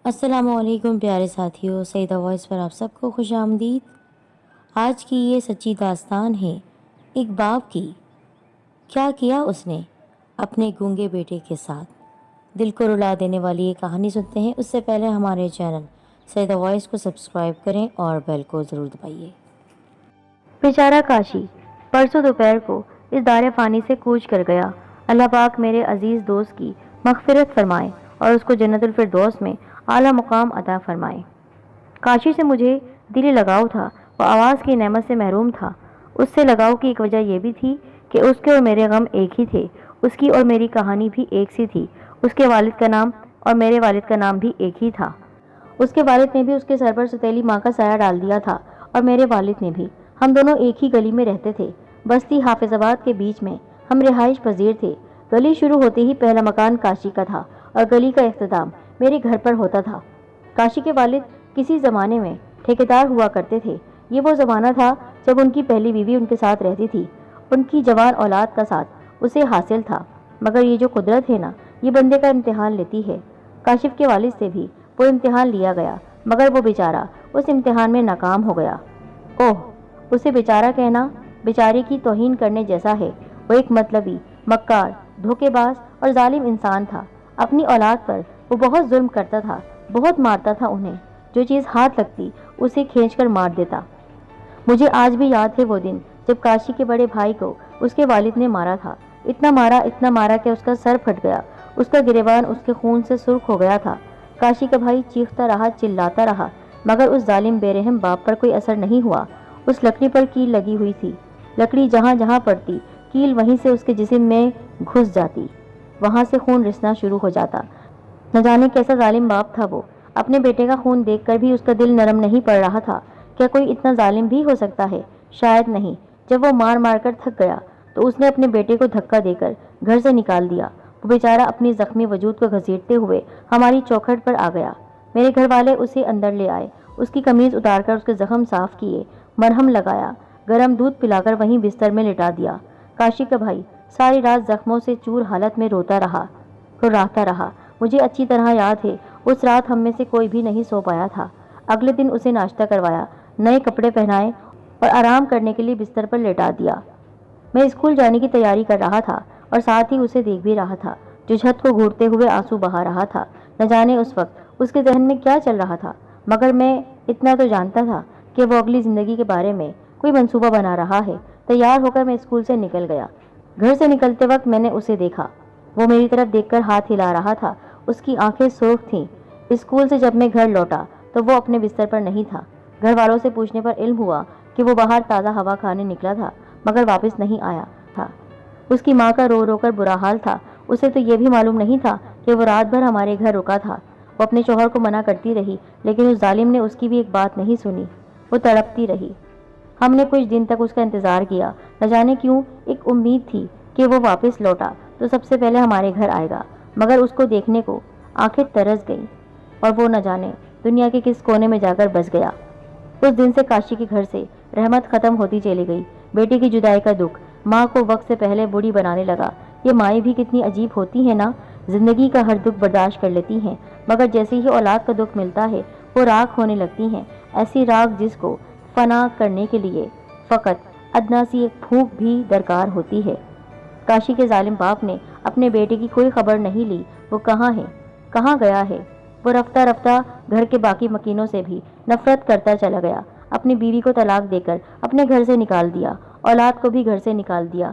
السلام علیکم پیارے ساتھیوں، سیدہ وائس پر آپ سب کو خوش آمدید۔ آج کی یہ سچی داستان ہے ایک باپ کی۔ کیا کیا اس نے اپنے گونگے بیٹے کے ساتھ؟ دل کو رلا دینے والی یہ کہانی سنتے ہیں۔ اس سے پہلے ہمارے چینل سیدہ وائس کو سبسکرائب کریں اور بیل کو ضرور دبائیے۔ بیچارہ کاشی پرسوں دوپہر کو اس دار فانی سے کوچ کر گیا۔ اللہ پاک میرے عزیز دوست کی مغفرت فرمائے اور اس کو جنت الفردوس میں اعلیٰ مقام عطا فرمائے۔ کاشی سے مجھے دلی لگاؤ تھا۔ وہ آواز کی نعمت سے محروم تھا۔ اس سے لگاؤ کی ایک وجہ یہ بھی تھی کہ اس کے اور میرے غم ایک ہی تھے۔ اس کی اور میری کہانی بھی ایک سی تھی۔ اس کے والد کا نام اور میرے والد کا نام بھی ایک ہی تھا۔ اس کے والد نے بھی اس کے سر پر ستیلی ماں کا سایہ ڈال دیا تھا اور میرے والد نے بھی۔ ہم دونوں ایک ہی گلی میں رہتے تھے، بستی حافظ آباد کے بیچ میں۔ ہم رہائش پذیر تھے۔ گلی شروع ہوتے ہی پہلا مکان کاشی کا تھا اور گلی کا اختتام میرے گھر پر ہوتا تھا۔ کاشی کے والد کسی زمانے میں ٹھیکیدار ہوا کرتے تھے۔ یہ وہ زمانہ تھا جب ان کی پہلی بیوی ان کے ساتھ رہتی تھی۔ ان کی جوان اولاد کا ساتھ اسے حاصل تھا، مگر یہ جو قدرت ہے نا، یہ بندے کا امتحان لیتی ہے۔ کاشف کے والد سے بھی وہ امتحان لیا گیا، مگر وہ بیچارہ اس امتحان میں ناکام ہو گیا۔ اوہ، اسے بیچارہ کہنا بیچارے کی توہین کرنے جیسا ہے۔ وہ ایک مطلبی، مکار، دھوکے باز اور ظالم انسان تھا۔ اپنی اولاد پر وہ بہت ظلم کرتا تھا، بہت مارتا تھا انہیں۔ جو چیز ہاتھ لگتی اسے کھینچ کر مار دیتا۔ مجھے آج بھی یاد ہے وہ دن جب کاشی کے بڑے بھائی کو اس کے والد نے مارا تھا۔ اتنا مارا کہ اس کا سر پھٹ گیا۔ اس کا گریبان اس کے خون سے سرخ ہو گیا تھا۔ کاشی کا بھائی چیختا رہا، چلاتا رہا، مگر اس ظالم بے رحم باپ پر کوئی اثر نہیں ہوا۔ اس لکڑی پر کیل لگی ہوئی تھی۔ لکڑی جہاں جہاں پڑتی، کیل وہیں سے اس کے جسم میں گھس جاتی، وہاں سے خون رسنا شروع ہو جاتا۔ نہ جانے کیسا ظالم باپ تھا وہ۔ اپنے بیٹے کا خون دیکھ کر بھی اس کا دل نرم نہیں پڑ رہا تھا۔ کیا کوئی اتنا ظالم بھی ہو سکتا ہے؟ شاید نہیں۔ جب وہ مار مار کر تھک گیا تو اس نے اپنے بیٹے کو دھکا دے کر گھر سے نکال دیا۔ وہ بیچارہ اپنی زخمی وجود کو گھسیٹتے ہوئے ہماری چوکھٹ پر آ گیا۔ میرے گھر والے اسے اندر لے آئے، اس کی قمیض اتار کر اس کے زخم صاف کیے، مرہم لگایا، گرم دودھ پلا کر وہیں بستر میں لٹا دیا۔ کاشی کا بھائی ساری رات زخموں سے چور حالت میں روتا رہا۔ مجھے اچھی طرح یاد ہے اس رات ہم میں سے کوئی بھی نہیں سو پایا تھا۔ اگلے دن اسے ناشتہ کروایا، نئے کپڑے پہنائے اور آرام کرنے کے لیے بستر پر لٹا دیا۔ میں اسکول جانے کی تیاری کر رہا تھا اور ساتھ ہی اسے دیکھ بھی رہا تھا، جو چھت کو گھوٹتے ہوئے آنسو بہا رہا تھا۔ نہ جانے اس وقت اس کے ذہن میں کیا چل رہا تھا، مگر میں اتنا تو جانتا تھا کہ وہ اگلی زندگی کے بارے میں کوئی منصوبہ بنا رہا ہے۔ تیار ہو کر میں اسکول سے نکل گیا۔ گھر سے نکلتے وقت میں نے اسے دیکھا۔ وہ میری طرف دیکھ کر ہاتھ ہلا رہا تھا۔ اس کی آنکھیں سرخ تھیں۔ اسکول سے جب میں گھر لوٹا تو وہ اپنے بستر پر نہیں تھا۔ گھر والوں سے پوچھنے پر علم ہوا کہ وہ باہر تازہ ہوا کھانے نکلا تھا، مگر واپس نہیں آیا تھا۔ اس کی ماں کا رو رو کر برا حال تھا۔ اسے تو یہ بھی معلوم نہیں تھا کہ وہ رات بھر ہمارے گھر رکا تھا۔ وہ اپنے شوہر کو منع کرتی رہی، لیکن اس ظالم نے اس کی بھی ایک بات نہیں سنی۔ وہ تڑپتی رہی۔ ہم نے کچھ دن تک اس کا انتظار کیا۔ نہ جانے کیوں ایک امید تھی کہ وہ واپس لوٹا تو سب سے پہلے ہمارے گھر آئے گا، مگر اس کو دیکھنے کو آنکھیں ترس گئیں اور وہ نہ جانے دنیا کے کس کونے میں جا کر بس گیا۔ اس دن سے کاشی کے گھر سے رحمت ختم ہوتی چلی گئی۔ بیٹے کی جدائی کا دکھ ماں کو وقت سے پہلے بوڑھی بنانے لگا۔ یہ مائیں بھی کتنی عجیب ہوتی ہیں نا، زندگی کا ہر دکھ برداشت کر لیتی ہیں، مگر جیسے ہی اولاد کا دکھ ملتا ہے وہ راکھ ہونے لگتی ہیں۔ ایسی راکھ جس کو فنا کرنے کے لیے فقط ادنا سی ایک پھونک بھی درکار ہوتی ہے۔ کاشی کے ظالم باپ نے اپنے بیٹے کی کوئی خبر نہیں لی۔ وہ کہاں ہے، کہاں گیا ہے؟ وہ رفتہ رفتہ گھر کے باقی مکینوں سے بھی نفرت کرتا چلا گیا۔ اپنی بیوی کو طلاق دے کر اپنے گھر سے نکال دیا، اولاد کو بھی گھر سے نکال دیا،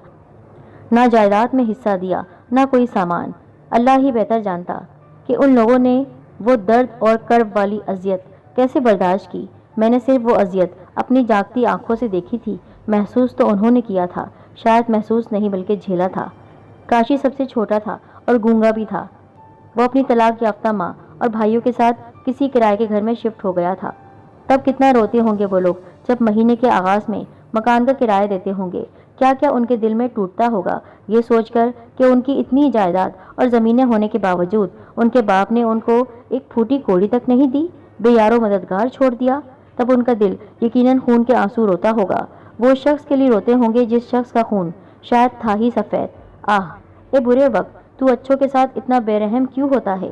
نہ جائیداد میں حصہ دیا، نہ کوئی سامان۔ اللہ ہی بہتر جانتا کہ ان لوگوں نے وہ درد اور کرب والی اذیت کیسے برداشت کی۔ میں نے صرف وہ اذیت اپنی جاگتی آنکھوں سے دیکھی تھی، محسوس تو انہوں نے کیا تھا، شاید محسوس نہیں بلکہ جھیلا تھا۔ کاشی سب سے چھوٹا تھا اور گونگا بھی تھا۔ وہ اپنی طلاق یافتہ ماں اور بھائیوں کے ساتھ کسی کرائے کے گھر میں شفٹ ہو گیا تھا۔ تب کتنا روتے ہوں گے وہ لوگ جب مہینے کے آغاز میں مکان کا کرایہ دیتے ہوں گے۔ کیا کیا ان کے دل میں ٹوٹتا ہوگا یہ سوچ کر کہ ان کی اتنی جائیداد اور زمینیں ہونے کے باوجود ان کے باپ نے ان کو ایک پھوٹی کوڑی تک نہیں دی، بے یار و مددگار چھوڑ دیا۔ تب ان کا دل یقیناً خون کے آنسو روتا ہوگا۔ وہ شخص کے لیے روتے ہوں گے جس شخص کا خون شاید تھا ہی سفید۔ آہ، اے برے وقت، تو اچھوں کے ساتھ اتنا بے رحم کیوں ہوتا ہے؟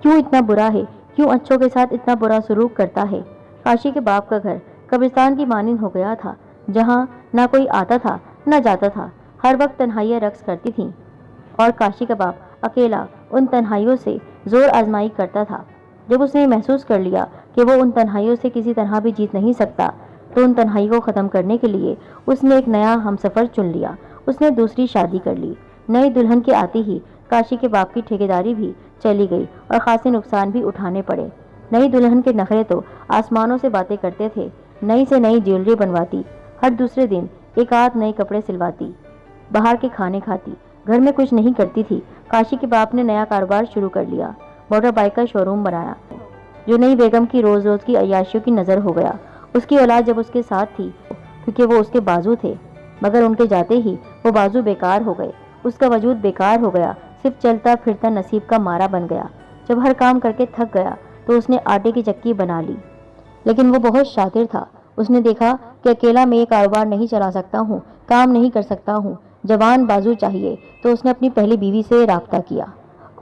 کیوں اتنا برا ہے کیوں اچھوں کے ساتھ اتنا برا سلوک کرتا ہے؟ کاشی کے باپ کا گھر قبرستان کی مانند ہو گیا تھا، جہاں نہ کوئی آتا تھا نہ جاتا تھا، ہر وقت تنہائیاں رقص کرتی تھیں، اور کاشی کا باپ اکیلا ان تنہائیوں سے زور آزمائی کرتا تھا۔ جب اس نے محسوس کر لیا کہ وہ ان تنہائیوں سے کسی طرح بھی جیت نہیں سکتا، تو ان تنہائی کو ختم کرنے کے لیے اس نے ایک نیا ہمسفر چن لیا۔ اس نے دوسری شادی کر لی۔ نئی دلہن کے آتے ہی کاشی کے باپ کی ٹھیکیداری بھی چلی گئی اور خاصے نقصان بھی اٹھانے پڑے۔ نئی دلہن کے نخرے تو آسمانوں سے باتیں کرتے تھے، نئی سے نئی جیولری بنواتی، ہر دوسرے دن ایک آدھ نئے کپڑے سلواتی، باہر کے کھانے کھاتی، گھر میں کچھ نہیں کرتی تھی۔ کاشی کے باپ نے نیا کاروبار شروع کر لیا، موٹر بائک کا شو روم بنایا، جو نئی بیگم کی روز روز کی عیاشیوں کی نظر ہو گیا۔ اس کی اولاد جب اس کے ساتھ تھی کیونکہ وہ اس کے بازو تھے، مگر ان کے جاتے ہی وہ بازو بیکار ہو گئے، اس کا وجود بیکار ہو گیا، صرف چلتا پھرتا نصیب کا مارا بن گیا۔ جب ہر کام کر کے تھک گیا تو اس نے آٹے کی چکی بنا لی، لیکن وہ بہت شاطر تھا۔ اس نے دیکھا کہ اکیلا میں یہ کاروبار نہیں چلا سکتا ہوں، کام نہیں کر سکتا ہوں، جوان بازو چاہیے، تو اس نے اپنی پہلی بیوی سے رابطہ کیا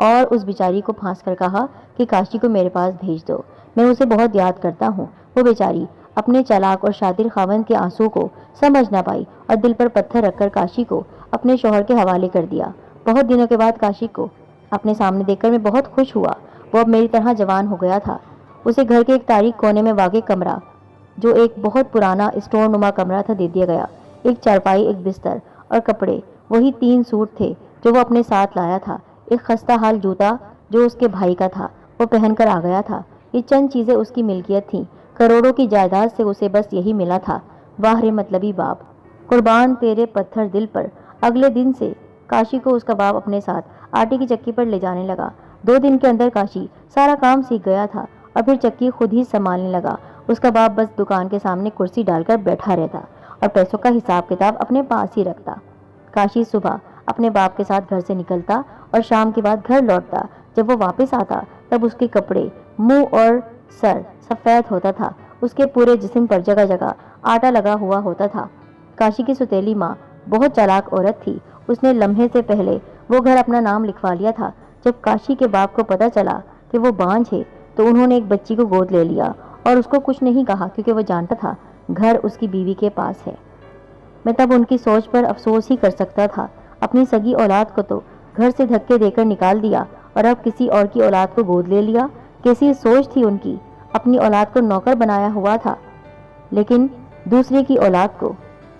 اور اس بیچاری کو پھانس کر کہا کہ کاشی کو میرے پاس بھیج دو، میں اسے بہت یاد کرتا ہوں۔ وہ بیچاری اپنے چالاک اور شاطر خاوند کے آنسو کو سمجھ نہ پائی اور دل پر پتھر رکھ کر کاشی کو اپنے شوہر کے حوالے کر دیا۔ بہت دنوں کے بعد کاشی کو اپنے سامنے دیکھ کر میں بہت خوش ہوا۔ وہ اب میری طرح جوان ہو گیا تھا۔ اسے گھر کے ایک تاریک کونے میں واقع کمرہ، جو ایک بہت پرانا اسٹور نما کمرہ تھا، دے دیا گیا۔ ایک چارپائی، ایک بستر اور کپڑے، وہی 3 سوٹ تھے جو وہ اپنے ساتھ لایا تھا، ایک خستہ حال جوتا جو اس کے بھائی کا تھا، وہ پہن کر آ گیا تھا۔ یہ چند چیزیں اس کی ملکیت تھیں، کروڑوں کی جائیداد سے اسے بس یہی ملا تھا۔ واہ رے مطلبی باپ، قربان تیرے پتھر دل پر۔ اگلے دن سے کاشی کو اس کا باپ اپنے ساتھ آٹے کی چکی پر لے جانے لگا۔ 2 دن کے اندر کاشی سارا کام سیکھ گیا تھا اور پھر چکی خود ہی سنبھالنے لگا۔ اس کا باپ بس دکان کے سامنے کرسی ڈال کر بیٹھا رہتا اور پیسوں کا حساب کتاب اپنے پاس ہی رکھتا۔ کاشی صبح اپنے باپ کے ساتھ گھر سے نکلتا اور شام کے بعد گھر لوٹتا۔ جب وہ واپس آتا تب اس کے کپڑے، منہ اور سر سفید ہوتا تھا، اس کے پورے جسم پر جگہ جگہ آٹا لگا ہوا ہوتا تھا۔ کاشی کی سوتیلی ماں بہت چالاک عورت تھی، اس نے لمحے سے پہلے وہ گھر اپنا نام لکھوا لیا تھا۔ جب کاشی کے باپ کو پتہ چلا کہ وہ بانجھ ہے تو انہوں نے ایک بچی کو گود لے لیا اور اس کو کچھ نہیں کہا، کیونکہ وہ جانتا تھا گھر اس کی بیوی کے پاس ہے۔ میں تب ان کی سوچ پر افسوس ہی کر سکتا تھا۔ اپنی سگی اولاد کو تو گھر سے دھکے دے کر نکال دیا اور اب کسی اور کی اولاد کو گود لے لیا۔ کیسی سوچ تھی ان کی، اپنی اولاد کو نوکر بنایا ہوا تھا، لیکن دوسرے کی اولاد کو،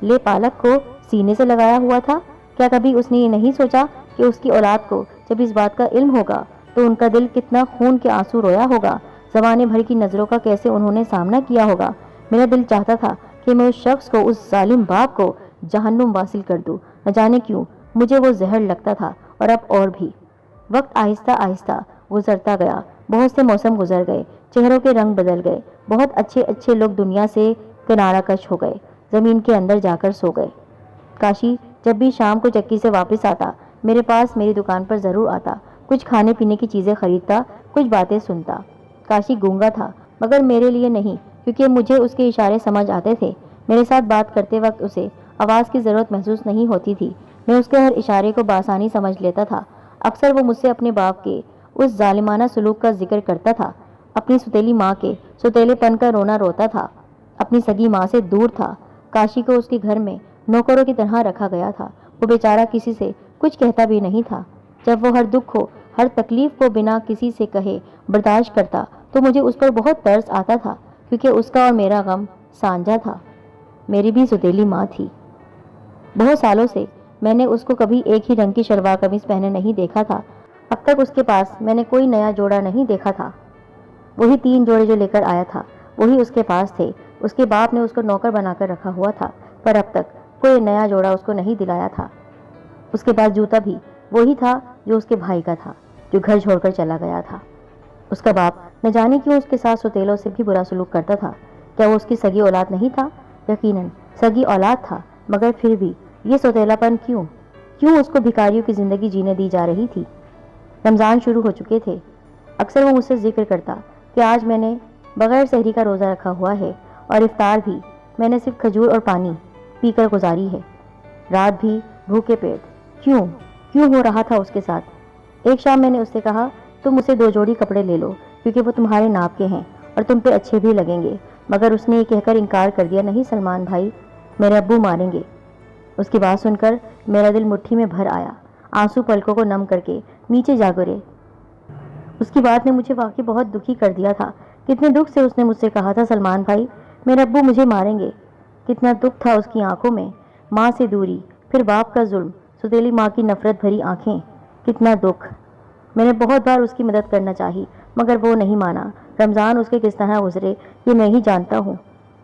لے پالک کو سینے سے لگایا ہوا تھا۔ کیا کبھی اس نے یہ نہیں سوچا کہ اس کی اولاد کو جب اس بات کا علم ہوگا تو ان کا دل کتنا خون کے آنسو رویا ہوگا، زمانے بھر کی نظروں کا کیسے انہوں نے سامنا کیا ہوگا۔ میرا دل چاہتا تھا کہ میں اس شخص کو، اس ظالم باپ کو جہنم واصل کر دوں۔ نہ جانے کیوں مجھے وہ زہر لگتا تھا، اور اب اور بھی۔ وقت آہستہ آہستہ گزرتا گیا، بہت سے موسم گزر گئے، چہروں کے رنگ بدل گئے، بہت اچھے اچھے لوگ دنیا سے کنارہ کش ہو گئے، زمین کے اندر جا کر سو گئے۔ کاشی جب بھی شام کو چکی سے واپس آتا، میرے پاس میری دکان پر ضرور آتا، کچھ کھانے پینے کی چیزیں خریدتا، کچھ باتیں سنتا۔ کاشی گونگا تھا، مگر میرے لیے نہیں، کیونکہ مجھے اس کے اشارے سمجھ آتے تھے۔ میرے ساتھ بات کرتے وقت اسے آواز کی ضرورت محسوس نہیں ہوتی تھی، میں اس کے ہر اشارے کو بآسانی سمجھ لیتا تھا۔ اکثر وہ مجھ سے اپنے باپ کے اس ظالمانہ سلوک کا ذکر کرتا تھا، اپنی سوتیلی ماں کے سوتیلے پن کا رونا روتا تھا، اپنی سگی ماں سے دور تھا۔ کاشی کو اس کے گھر میں نوکروں کی طرح رکھا گیا تھا، وہ بیچارہ کسی سے کچھ کہتا بھی نہیں تھا۔ جب وہ ہر دکھ کو، ہر تکلیف کو بنا کسی سے کہے برداشت کرتا تو مجھے اس پر بہت ترس آتا تھا، کیونکہ اس کا اور میرا غم سانجھا تھا۔ میری بھی سوتیلی ماں تھی۔ بہت سالوں سے میں نے اس کو کبھی ایک ہی رنگ کی شلوار قمیص پہنے نہیں دیکھا تھا۔ اب تک اس کے پاس میں نے کوئی نیا جوڑا نہیں دیکھا تھا۔ وہی 3 جوڑے جو لے کر آیا تھا وہی اس کے پاس تھے۔ اس کے باپ نے اس کو نوکر بنا کر رکھا ہوا تھا، پر اب تک کوئی نیا جوڑا اس کو نہیں دلایا تھا۔ اس کے پاس جوتا بھی وہی تھا جو اس کے بھائی کا تھا، جو گھر چھوڑ کر چلا گیا تھا۔ اس کا باپ نہ جانے کیوں اس کے ساتھ سوتیلوں سے بھی برا سلوک کرتا تھا۔ کیا وہ اس کی سگی اولاد نہیں تھا؟ یقیناً سگی اولاد تھا، مگر پھر بھی یہ سوتیلا پن کیوں اس کو بھکاریوں کی زندگی جینے دی جا رہی تھی؟ رمضان شروع ہو چکے تھے۔ اکثر وہ مجھ سے ذکر کرتا کہ آج میں نے بغیر سحری کا روزہ رکھا ہوا ہے، اور افطار بھی میں نے صرف کھجور اور پانی پی کر گزاری ہے، رات بھی بھوکے پیٹ۔ کیوں ہو رہا تھا اس کے ساتھ؟ ایک شام میں نے اس سے کہا، تم اسے 2 جوڑی کپڑے لے لو، کیونکہ وہ تمہارے ناپ کے ہیں اور تم پہ اچھے بھی لگیں گے، مگر اس نے یہ کہہ کر انکار کر دیا، نہیں سلمان بھائی، میرے ابو ماریں گے۔ اس کی بات سن کر میرا دل مٹھی میں بھر آیا، آنسو پلکوں کو نم کر کے نیچے جا گرے۔ اس کی بات نے مجھے واقعی بہت دکھی کر دیا تھا۔ کتنے دکھ سے اس نے مجھ سے کہا تھا، سلمان بھائی میرے ابو مجھے ماریں گے۔ کتنا دکھ تھا اس کی آنکھوں میں، ماں سے دوری، پھر باپ کا ظلم، سوتیلی ماں کی نفرت بھری آنکھیں، کتنا دکھ۔ میں نے بہت بار اس کی مدد کرنا چاہی مگر وہ نہیں مانا۔ رمضان اس کے کس طرح گزرے یہ میں ہی جانتا ہوں۔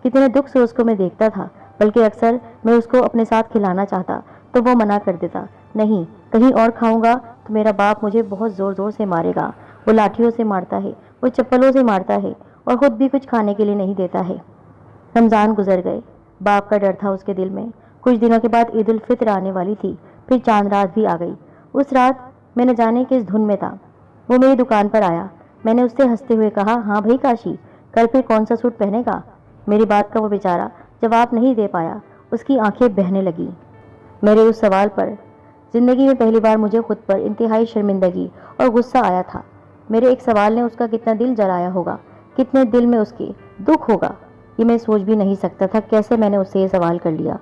کتنے دکھ سے اس کو میں دیکھتا تھا، بلکہ اکثر میں اس کو اپنے ساتھ کھلانا چاہتا تو وہ منع کر دیتا، نہیں کہیں اور کھاؤں گا تو میرا باپ مجھے بہت زور زور سے مارے گا، وہ لاٹھیوں سے مارتا ہے، وہ چپلوں سے مارتا ہے اور خود بھی کچھ کھانے کے لیے نہیں دیتا ہے۔ رمضان گزر گئے، باپ کا ڈر تھا اس کے دل میں۔ کچھ دنوں کے بعد عید الفطر آنے والی تھی، پھر چاند رات بھی آ گئی۔ اس رات میں نہ جانے کس دھن میں تھا، وہ میری دکان پر آیا۔ میں نے اس سے ہنستے ہوئے کہا، ہاں بھائی کاشی، کل پھر کون سا سوٹ پہنے گا؟ میری بات کا وہ بیچارہ جواب نہیں دے پایا، اس کی آنکھیں بہنے لگیں۔ میرے اس سوال پر زندگی میں پہلی بار مجھے خود پر انتہائی شرمندگی اور غصہ آیا تھا۔ میرے ایک سوال نے اس کا کتنا دل جلایا ہوگا، کتنے دل میں اس کے دکھ ہوگا، یہ میں سوچ بھی نہیں سکتا تھا کیسے میں نے اس سے یہ سوال کر لیا۔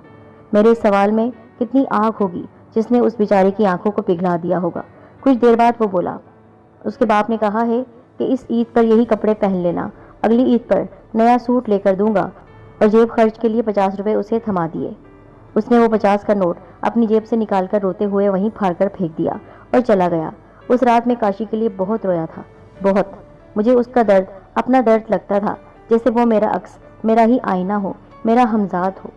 میرے اس سوال میں کتنی آگ ہوگی جس نے اس بیچارے کی آنکھوں کو پگھلا دیا ہوگا۔ کچھ دیر بعد وہ بولا، اس کے باپ نے کہا ہے کہ اس عید پر یہی کپڑے پہن لینا، اگلی عید پر نیا سوٹ لے کر دوں گا، اور جیب خرچ کے لیے 50 روپے اسے تھما دیے۔ اس نے وہ 50 کا نوٹ اپنی جیب سے نکال کر روتے ہوئے وہیں پھاڑ کر پھینک دیا اور چلا گیا۔ اس رات میں کاشی کے لیے بہت رویا تھا، بہت۔ مجھے اس کا درد اپنا درد لگتا تھا، جیسے وہ میرا عکس، میرا ہی آئینہ ہو، میرا ہمزاد ہو۔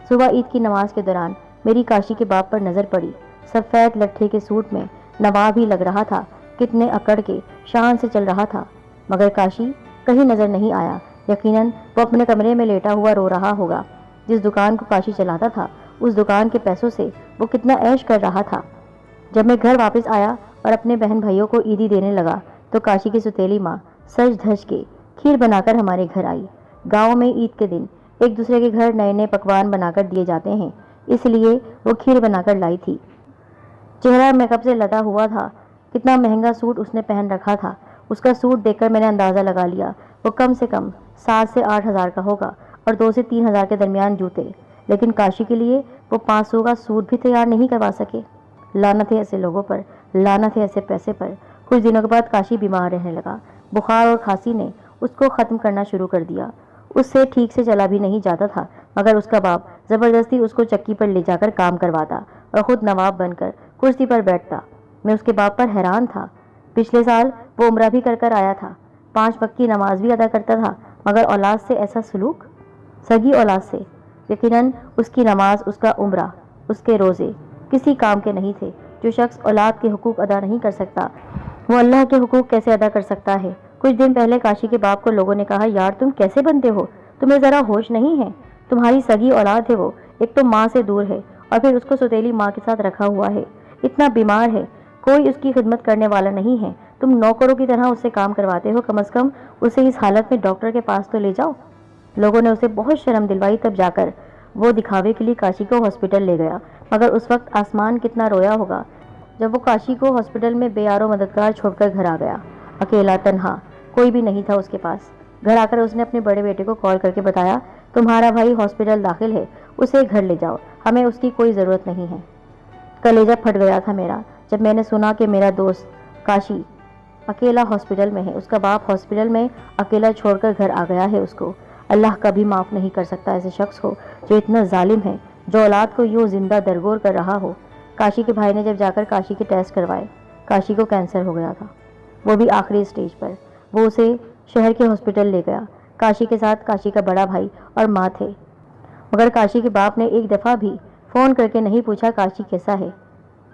صبح عید کی نماز کے دوران میری کاشی کے باپ پر نظر پڑی، سفید لٹھے کے سوٹ میں، نواب ہی لگ رہا تھا، کتنے اکڑ کے شان سے چل رہا تھا، مگر کاشی کہیں نظر نہیں آیا۔ یقیناً وہ اپنے کمرے میں لیٹا ہوا رو رہا ہوگا۔ جس دکان کو کاشی چلاتا تھا اس دکان کے پیسوں سے وہ کتنا عیش کر رہا تھا۔ جب میں گھر واپس آیا اور اپنے بہن بھائیوں کو عیدی دینے لگا تو کاشی کی سوتیلی ماں سج دھج کے کھیر بنا کر ہمارے گھر آئی۔ گاؤں میں عید کے دن ایک دوسرے کے گھر نئے نئے پکوان بنا کر دیے جاتے ہیں، اس لیے وہ کھیر بنا کر لائی تھی۔ چہرہ میک اپ سے لدا ہوا تھا، کتنا مہنگا سوٹ اس نے پہن رکھا تھا۔ اس کا سوٹ دیکھ کر میں نے اندازہ لگا لیا وہ کم سے کم 7 سے 8 ہزار کا ہوگا، اور 2 سے 3 ہزار کے درمیان جوتے، لیکن کاشی کے لیے وہ 500 کا سوٹ بھی تیار نہیں کروا سکے۔ لعنت ہے ایسے لوگوں پر، لعنت ہے ایسے پیسے پر۔ کچھ دنوں کے بعد کاشی بیمار رہنے لگا، بخار اور کھانسی نے اس کو ختم کرنا شروع کر دیا۔ اس سے ٹھیک سے چلا بھی نہیں جاتا تھا، مگر اس کا باپ زبردستی اس کو چکی پر لے جا کر کام کرواتا اور خود نواب بن کر کرسی پر بیٹھتا۔ میں اس کے باپ پر حیران تھا۔ پچھلے سال وہ عمرہ بھی کر آیا تھا، 5 وقت کی نماز بھی ادا کرتا تھا، مگر اولاد سے ایسا سلوک، سگی اولاد سے۔ یقیناً اس کی نماز، اس کا عمرہ، اس کے روزے کسی کام کے نہیں تھے۔ جو شخص اولاد کے حقوق ادا نہیں کر سکتا وہ اللہ کے حقوق کیسے ادا کر سکتا ہے؟ کچھ دن پہلے کاشی کے باپ کو لوگوں نے کہا، یار تم کیسے بنتے ہو، تمہیں ذرا ہوش نہیں ہے؟ تمہاری سگی اولاد ہے وہ، ایک تو ماں سے دور ہے اور پھر اس کو سوتیلی ماں کے ساتھ رکھا ہوا ہے، اتنا بیمار ہے، کوئی اس کی خدمت کرنے والا نہیں ہے، تم نوکروں کی طرح اس سے کام کرواتے ہو، کم از کم اسے اس حالت میں ڈاکٹر کے پاس تو لے جاؤ۔ لوگوں نے اسے بہت شرم دلوائی، تب جا کر وہ دکھاوے کے لیے کاشی کو ہاسپٹل لے گیا، مگر اس وقت آسمان کتنا رویا ہوگا جب وہ کاشی کو ہاسپٹل میں بے یار و مددگار چھوڑ کر گھر آ گیا، اکیلا، تنہا، کوئی بھی نہیں تھا اس کے پاس۔ گھر آ کر اس نے اپنے بڑے بیٹے کو کال کر کے بتایا، تمہارا بھائی ہاسپٹل داخل ہے، اسے گھر لے جاؤ، ہمیں اس کی کوئی ضرورت نہیں ہے۔ کلیجہ پھٹ گیا تھا میرا جب میں نے سنا کہ میرا دوست کاشی اکیلا ہاسپٹل میں ہے، اس کا باپ ہاسپٹل میں اکیلا چھوڑ کر گھر آ گیا ہے۔ اس کو اللہ کبھی معاف نہیں کر سکتا ایسے شخص کو جو اتنا ظالم ہے، جو اولاد کو یوں زندہ درگور کر رہا ہو۔ کاشی کے بھائی نے جب جا کر کاشی کے ٹیسٹ کروائے، کاشی کو کینسر ہو گیا تھا، وہ بھی آخری سٹیج پر۔ وہ اسے شہر کے ہاسپٹل لے گیا، کاشی کے ساتھ کاشی کا بڑا بھائی اور ماں تھے، مگر کاشی کے باپ نے ایک دفعہ بھی فون کر کے نہیں پوچھا کاشی کیسا ہے،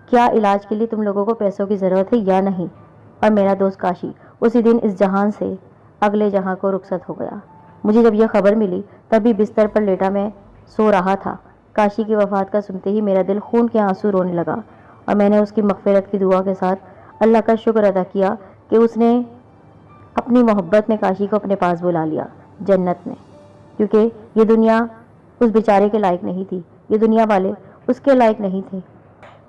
کیا علاج کے لیے تم لوگوں کو پیسوں کی ضرورت ہے یا نہیں۔ اور میرا دوست کاشی اسی دن اس جہان سے اگلے جہاں کو رخصت ہو گیا۔ مجھے جب یہ خبر ملی تب بھی بستر پر لیٹا میں سو رہا تھا۔ کاشی کی وفات کا سنتے ہی میرا دل خون کے آنسو رونے لگا، اور میں نے اس کی مغفرت کی دعا کے ساتھ اللہ کا شکر ادا کیا کہ اس نے اپنی محبت میں کاشی کو اپنے پاس بلا لیا جنت میں، کیونکہ یہ دنیا اس بیچارے کے لائق نہیں تھی، یہ دنیا والے اس کے لائق نہیں تھے۔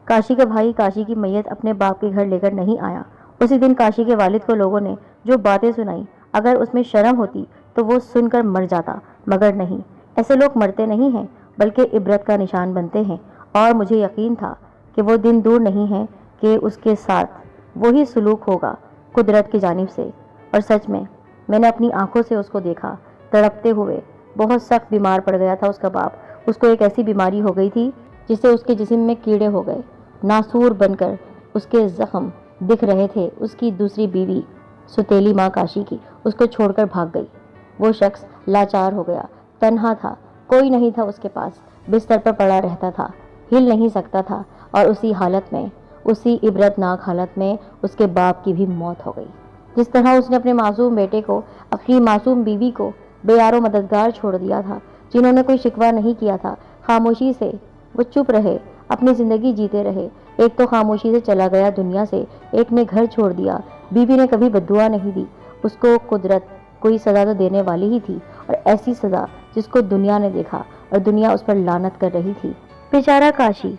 کاشی کا بھائی کاشی کی میت اپنے باپ کے گھر لے کر نہیں آیا۔ اسی دن کاشی کے والد کو لوگوں نے جو باتیں سنائی، اگر اس میں شرم ہوتی تو وہ سن کر مر جاتا، مگر نہیں، ایسے لوگ مرتے نہیں ہیں بلکہ عبرت کا نشان بنتے ہیں۔ اور مجھے یقین تھا کہ وہ دن دور نہیں ہے کہ اس کے ساتھ وہی سلوک ہوگا قدرت کی جانب سے۔ اور سچ میں نے اپنی آنکھوں سے اس کو دیکھا، تڑپتے ہوئے۔ بہت سخت بیمار پڑ گیا تھا اس کا باپ، اس کو ایک ایسی بیماری ہو گئی تھی جس سے اس کے جسم میں کیڑے ہو گئے، ناسور بن کر اس کے زخم دکھ رہے تھے۔ اس کی دوسری بیوی ستیلی ماں کاشی کی اس کو چھوڑ کر بھاگ گئی۔ وہ شخص لاچار ہو گیا، تنہا تھا، کوئی نہیں تھا اس کے پاس، بستر پر پڑا رہتا تھا، ہل نہیں سکتا تھا، اور اسی حالت میں، اسی عبرتناک حالت میں اس کے باپ کی بھی موت ہو گئی۔ جس طرح اس نے اپنے معصوم بیٹے کو، اپنی معصوم بیوی کو بے یار و مددگار چھوڑ دیا تھا، جنہوں نے کوئی شکوہ نہیں کیا تھا، خاموشی سے وہ چپ رہے، اپنی زندگی جیتے رہے۔ ایک تو خاموشی سے چلا گیا دنیا سے، ایک نے گھر چھوڑ دیا، بیوی نے کبھی بددعا نہیں دی۔ اس کو قدرت کوئی سزا تو دینے والی ہی تھی، اور ایسی سزا جس کو دنیا نے دیکھا اور دنیا اس پر لعنت کر رہی تھی۔ بیچارہ کاشی